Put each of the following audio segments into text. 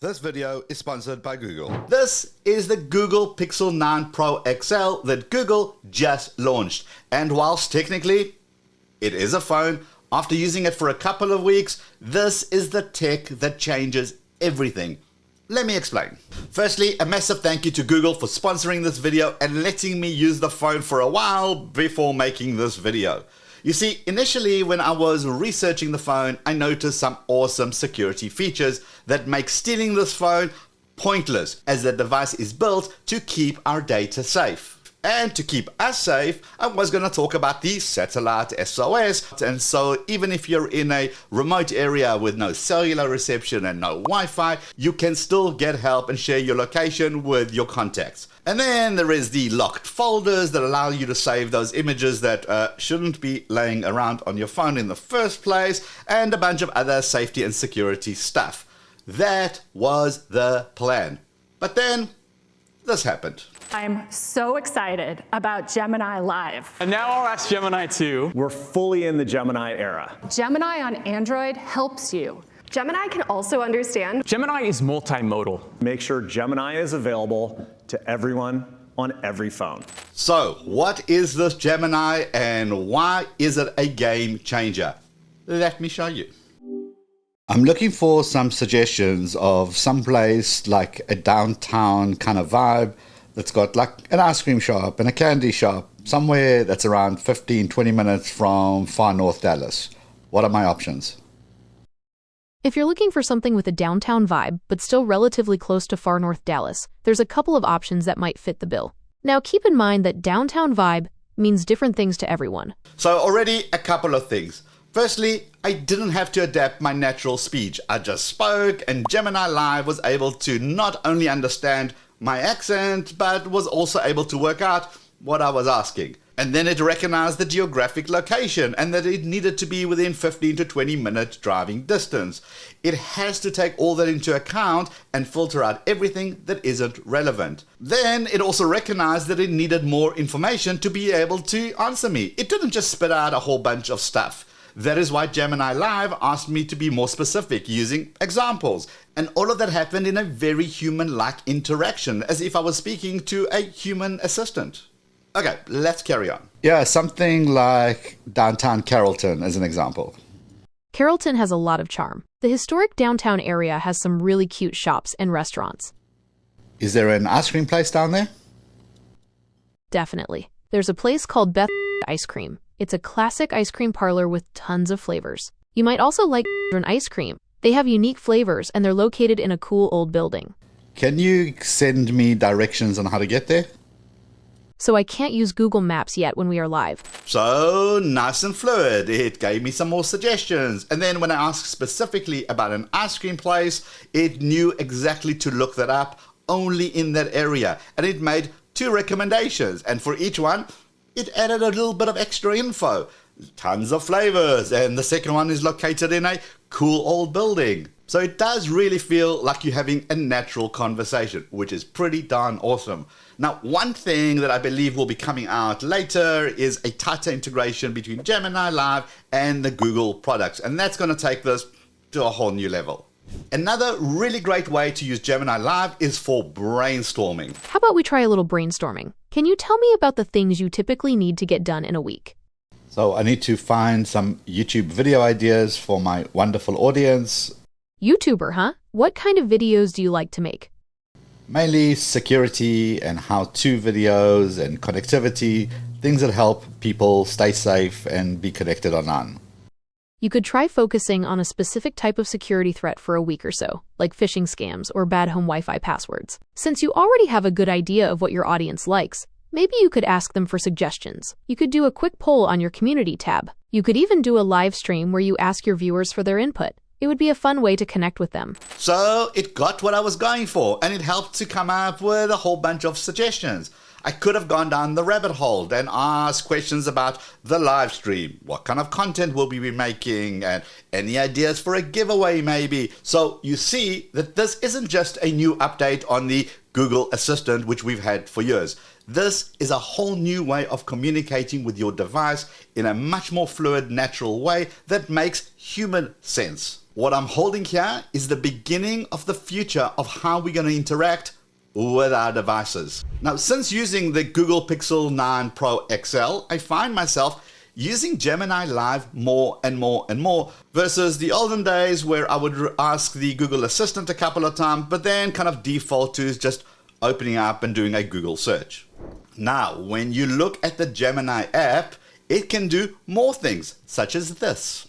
This video is sponsored by Google. This is the Google Pixel 9 Pro XL that Google just launched. And whilst technically it is a phone, after using it for a couple of weeks, this is the tech that changes everything. Let me explain. Firstly, a massive thank you to Google for sponsoring this video and letting me use the phone for a while before making this video. You see, initially when I was researching the phone, I noticed some awesome security features that make stealing this phone pointless, as the device is built to keep our data safe. And to keep us safe, I was going to talk about the satellite SOS. And so even if you're in a remote area with no cellular reception and no Wi-Fi, you can still get help and share your location with your contacts. And then there is the locked folders that allow you to save those images that shouldn't be laying around on your phone in the first place, and a bunch of other safety and security stuff. That was the plan. But then this happened. I'm so excited about Gemini Live. And now I'll ask Gemini 2. We're fully in the Gemini era. Gemini on Android helps you. Gemini can also understand. Gemini is multimodal. Make sure Gemini is available to everyone on every phone. So what is this Gemini and why is it a game changer? Let me show you. I'm looking for some suggestions of some place like a downtown kind of vibe that's got like an ice cream shop and a candy shop, somewhere that's around 15-20 minutes from far north Dallas. What are my options? If you're looking for something with a downtown vibe, but still relatively close to far north Dallas, there's a couple of options that might fit the bill. Now keep in mind that downtown vibe means different things to everyone. So already a couple of things. Firstly, I didn't have to adapt my natural speech. I just spoke, and Gemini Live was able to not only understand my accent, but was also able to work out what I was asking. And then it recognized the geographic location and that it needed to be within 15 to 20 minute driving distance. It has to take all that into account and filter out everything that isn't relevant. Then it also recognized that it needed more information to be able to answer me. It didn't just spit out a whole bunch of stuff. That is why Gemini Live asked me to be more specific using examples. And all of that happened in a very human-like interaction, as if I was speaking to a human assistant. Okay, let's carry on. Yeah, something like downtown Carrollton as an example. Carrollton has a lot of charm. The historic downtown area has some really cute shops and restaurants. Is there an ice cream place down there? Definitely. There's a place called Beth Ice Cream. It's a classic ice cream parlor with tons of flavors. You might also like ice cream. They have unique flavors and they're located in a cool old building. Can you send me directions on how to get there? So I can't use Google Maps yet when we are live. So nice and fluid. It gave me some more suggestions. And then when I asked specifically about an ice cream place, it knew exactly to look that up only in that area. And it made 2 recommendations. And for each one, it added a little bit of extra info. Tons of flavors. And the second one is located in a cool old building. So it does really feel like you're having a natural conversation, which is pretty darn awesome. Now, one thing that I believe will be coming out later is a tighter integration between Gemini Live and the Google products. And that's going to take this to a whole new level. Another really great way to use Gemini Live is for brainstorming. How about we try a little brainstorming? Can you tell me about the things you typically need to get done in a week? So I need to find some YouTube video ideas for my wonderful audience. YouTuber, huh? What kind of videos do you like to make? Mainly security and how-to videos and connectivity, things that help people stay safe and be connected online. You could try focusing on a specific type of security threat for a week or so, like phishing scams or bad home Wi-Fi passwords. Since you already have a good idea of what your audience likes, maybe you could ask them for suggestions. You could do a quick poll on your community tab. You could even do a live stream where you ask your viewers for their input. It would be a fun way to connect with them. So it got what I was going for, and it helped to come up with a whole bunch of suggestions. I could have gone down the rabbit hole and asked questions about the live stream. What kind of content will we be making? And any ideas for a giveaway maybe? So you see that this isn't just a new update on the Google Assistant, which we've had for years. This is a whole new way of communicating with your device in a much more fluid, natural way that makes human sense. What I'm holding here is the beginning of the future of how we're going to interact with our devices. Now, since using the Google Pixel 9 Pro XL, I find myself using Gemini Live more and more and more versus the olden days where I would ask the Google Assistant a couple of times, but then kind of default to just opening up and doing a Google search. Now, when you look at the Gemini app, it can do more things, such as this.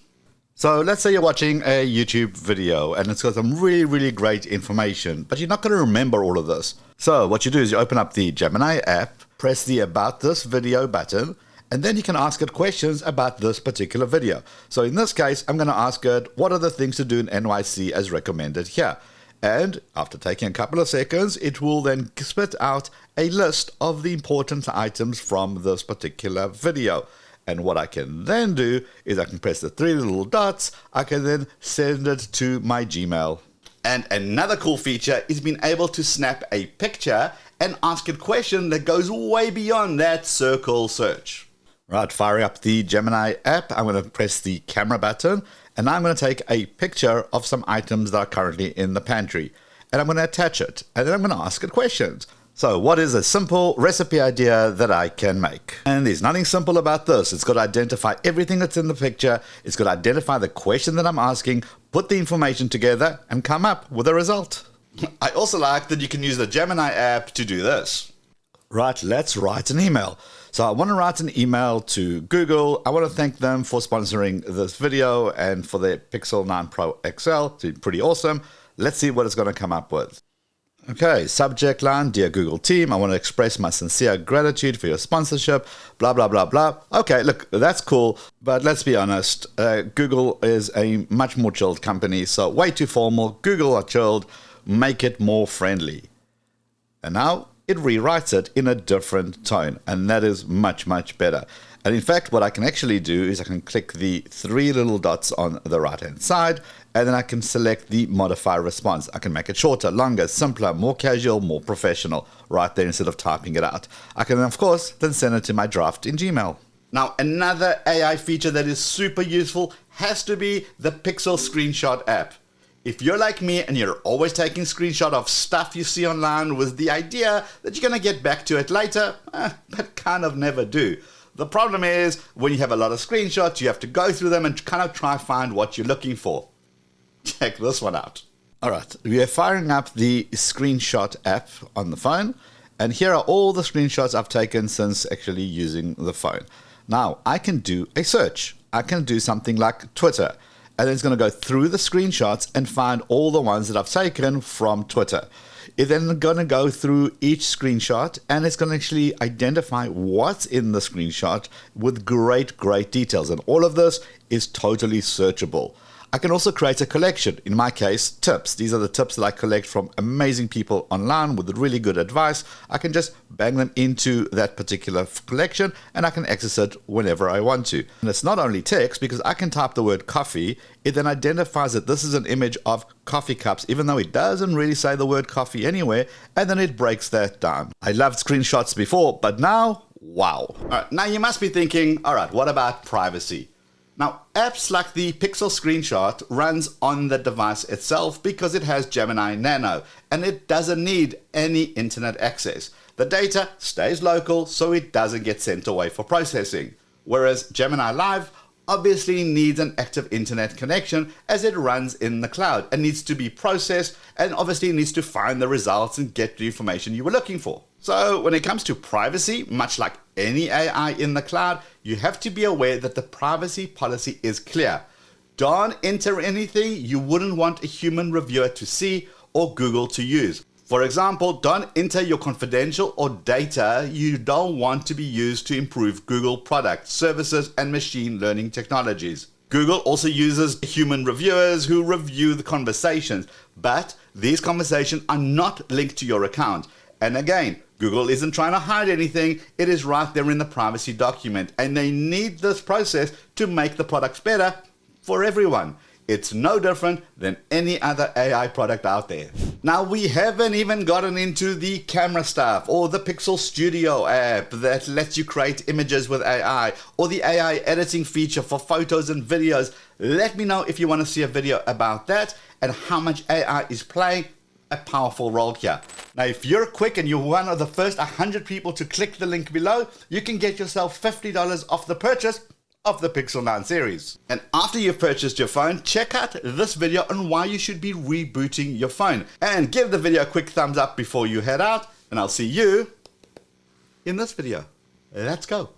So let's say you're watching a YouTube video and it's got some really, really great information, but you're not going to remember all of this. So what you do is you open up the Gemini app, press the About This Video button, and then you can ask it questions about this particular video. So in this case, I'm going to ask it, what are the things to do in NYC as recommended here? And after taking a couple of seconds, it will then spit out a list of the important items from this particular video. And what I can then do is I can press the three little dots. I can then send it to my Gmail. And another cool feature is being able to snap a picture and ask it a question that goes way beyond that circle search. Right, firing up the Gemini app, I'm going to press the camera button and I'm going to take a picture of some items that are currently in the pantry. And I'm going to attach it and then I'm going to ask it questions. So what is a simple recipe idea that I can make? And there's nothing simple about this. It's got to identify everything that's in the picture. It's got to identify the question that I'm asking, put the information together, and come up with a result. I also like that you can use the Gemini app to do this. Right, let's write an email. So I want to write an email to Google. I want to thank them for sponsoring this video and for their Pixel 9 Pro XL. It's pretty awesome. Let's see what it's going to come up with. Okay, subject line, dear Google team, I want to express my sincere gratitude for your sponsorship, blah, blah, blah, blah. Okay, look, that's cool, but let's be honest, Google is a much more chilled company, so way too formal. Google are chilled, make it more friendly. And now it rewrites it in a different tone, and that is much, much better. And in fact, what I can actually do is I can click the three little dots on the right-hand side, and then I can select the modify response. I can make it shorter, longer, simpler, more casual, more professional, right there instead of typing it out. I can, of course, then send it to my draft in Gmail. Now, another AI feature that is super useful has to be the Pixel Screenshot app. If you're like me and you're always taking screenshot of stuff you see online with the idea that you're going to get back to it later, but kind of never do. The problem is when you have a lot of screenshots, you have to go through them and kind of try find what you're looking for. Check this one out. All right, we are firing up the screenshot app on the phone, and here are all the screenshots I've taken since actually using the phone. Now, I can do a search. I can do something like Twitter, and it's going to go through the screenshots and find all the ones that I've taken from Twitter. It's then going to go through each screenshot and it's going to actually identify what's in the screenshot with great, great details. And all of this is totally searchable. I can also create a collection. In my case, tips. These are the tips that I collect from amazing people online with really good advice. I can just bang them into that particular collection and I can access it whenever I want to. And it's not only text, because I can type the word coffee. It then identifies that this is an image of coffee cups, even though it doesn't really say the word coffee anywhere, and then it breaks that down. I loved screenshots before, but now, wow. All right, now you must be thinking, all right, what about privacy? Now, apps like the Pixel Screenshot runs on the device itself because it has Gemini Nano and it doesn't need any internet access. The data stays local so it doesn't get sent away for processing. Whereas Gemini Live obviously needs an active internet connection as it runs in the cloud and needs to be processed and obviously needs to find the results and get the information you were looking for. So when it comes to privacy, much like any AI in the cloud, you have to be aware that the privacy policy is clear. Don't enter anything you wouldn't want a human reviewer to see or Google to use. For example, don't enter your confidential or data you don't want to be used to improve Google products, services, and machine learning technologies. Google also uses human reviewers who review the conversations, but these conversations are not linked to your account. And again, Google isn't trying to hide anything. It is right there in the privacy document, and they need this process to make the products better for everyone. It's no different than any other AI product out there. Now, we haven't even gotten into the camera stuff, or the Pixel Studio app that lets you create images with AI, or the AI editing feature for photos and videos. Let me know if you want to see a video about that and how much AI is playing a powerful role here. Now, if you're quick and you're one of the first 100 people to click the link below, you can get yourself $50 off the purchase of the Pixel 9 series. And after you've purchased your phone, check out this video on why you should be rebooting your phone. And give the video a quick thumbs up before you head out, and I'll see you in this video. Let's go.